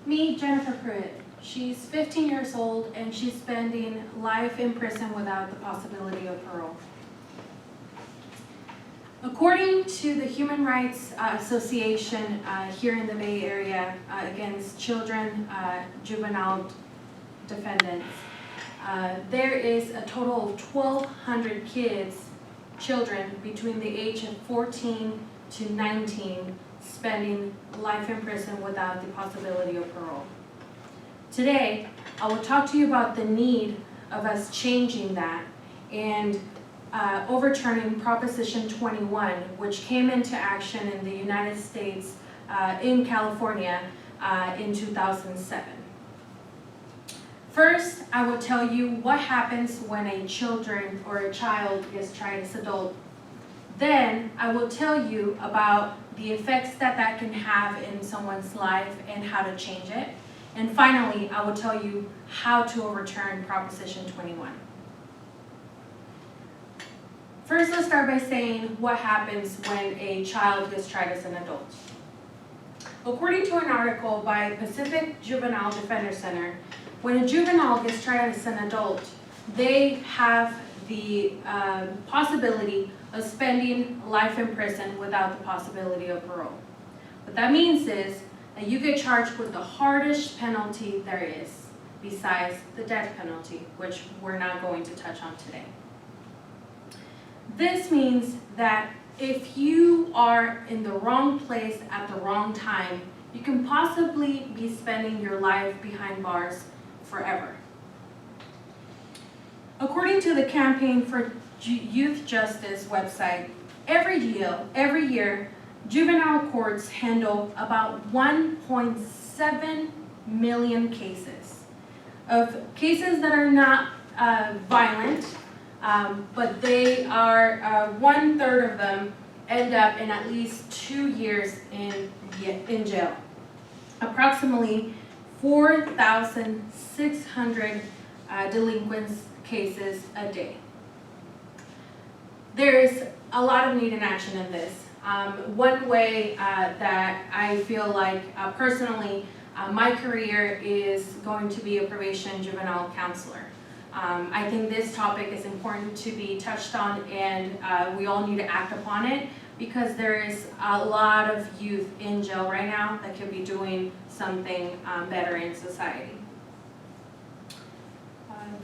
Meet Jennifer Pruitt. She's 15 years old and she's spending life in prison without the possibility of parole. According to the Human Rights Association here in the Bay Area against children, juvenile defendants, there is a total of 1,200 children between the age of 14 to 19 spending life in prison without the possibility of parole. Today, I will talk to you about the need of us changing that and overturning Proposition 21, which came into action in the United States in California in 2007. First, I will tell you what happens when a child is tried as adult. Then, I will tell you about the effects that can have in someone's life and how to change it. And finally, I will tell you how to overturn Proposition 21. First, let's start by saying what happens when a child gets tried as an adult. According to an article by Pacific Juvenile Defender Center, when a juvenile gets tried as an adult, they have the possibility of spending life in prison without the possibility of parole. What that means is that you get charged with the hardest penalty there is, besides the death penalty, which we're not going to touch on today. This means that if you are in the wrong place at the wrong time, you can possibly be spending your life behind bars forever. According to the Campaign for Youth Justice website, every year, juvenile courts handle about 1.7 million cases of cases that are not violent, but they are 1/3 of them end up in at least 2 years in jail. Approximately 4,600 delinquent cases a day. There is a lot of need in action in this. One way that I feel like personally my career is going to be a probation juvenile counselor. I think this topic is important to be touched on, and we all need to act upon it because there is a lot of youth in jail right now that could be doing something better in society.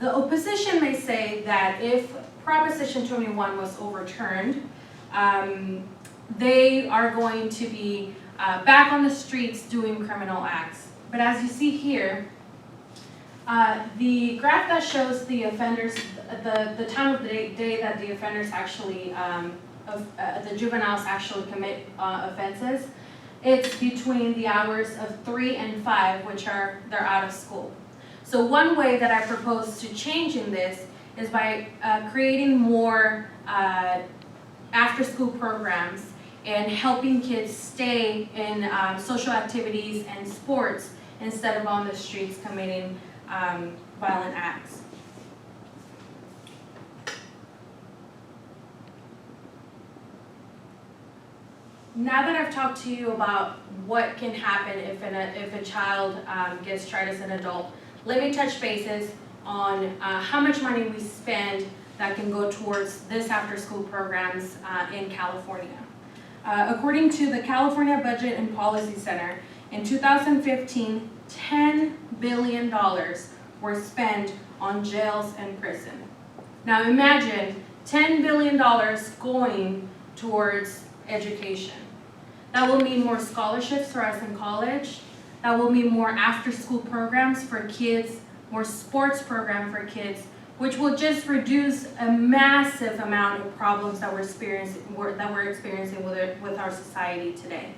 The opposition may say that if Proposition 21 was overturned, they are going to be back on the streets doing criminal acts. But as you see here, the graph that shows the offenders, the time of the day that the offenders actually, the juveniles actually commit offenses, it's between the hours of 3 and 5, which are they're out of school. So one way that I propose to changing this is by creating more after-school programs and helping kids stay in social activities and sports instead of on the streets committing violent acts. Now that I've talked to you about what can happen if a child gets tried as an adult, let me touch bases on how much money we spend that can go towards this after-school programs in California. According to the California Budget and Policy Center, in 2015, $10 billion were spent on jails and prison. Now imagine $10 billion going towards education. That will mean more scholarships for us in college. That will mean more after-school programs for kids, more sports program for kids, which will just reduce a massive amount of problems that we're experiencing with our society today.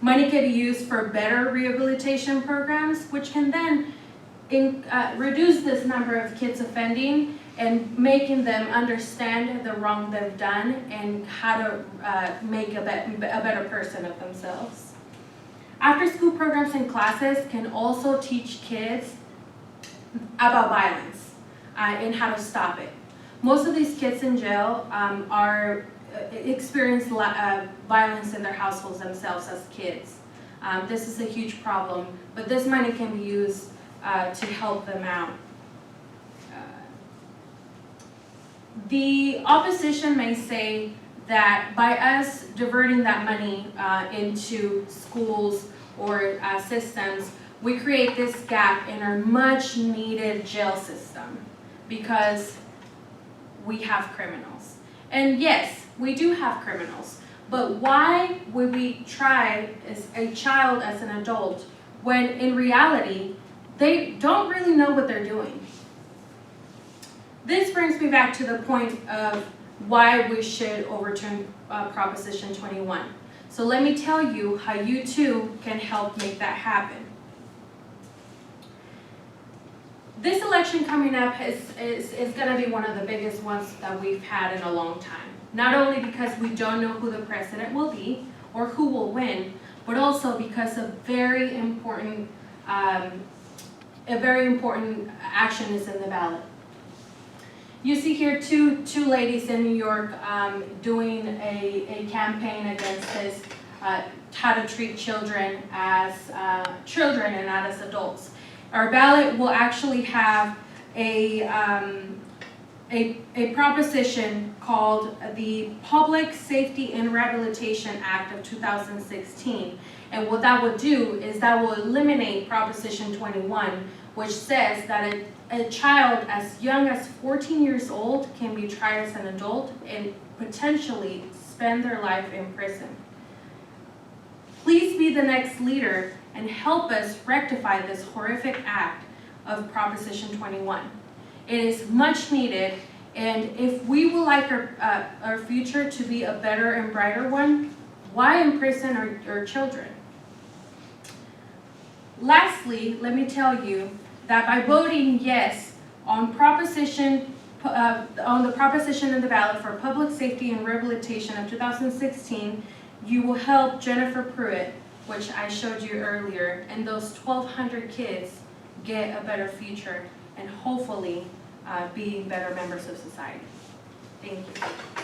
Money can be used for better rehabilitation programs, which can then reduce this number of kids offending and making them understand the wrong they've done and how to make a better person of themselves. After-school programs and classes can also teach kids about violence and how to stop it. Most of these kids in jail experience violence in their households themselves as kids. This is a huge problem, but this money can be used to help them out. The opposition may say that by us diverting that money into schools or systems, we create this gap in our much needed jail system because we have criminals. And yes, we do have criminals, but why would we try as a child as an adult when in reality, they don't really know what they're doing? This brings me back to the point of why we should overturn Proposition 21. So let me tell you how you too can help make that happen. This election coming up is going to be one of the biggest ones that we've had in a long time. Not only because we don't know who the president will be or who will win, but also because a very important action is in the ballot. You see here two ladies in New York doing a campaign against this, how to treat children as children and not as adults. Our ballot will actually have a proposition called the Public Safety and Rehabilitation Act of 2016. And what that would do is that will eliminate Proposition 21, which says that a child as young as 14 years old can be tried as an adult and potentially spend their life in prison. Please be the next leader and help us rectify this horrific act of Proposition 21. It is much needed, and if we would like our future to be a better and brighter one, why imprison our children? Lastly, let me tell you that by voting yes on the proposition in the ballot for Public Safety and Rehabilitation of 2016, you will help Jennifer Pruitt, which I showed you earlier, and those 1,200 kids get a better future and hopefully be better members of society. Thank you.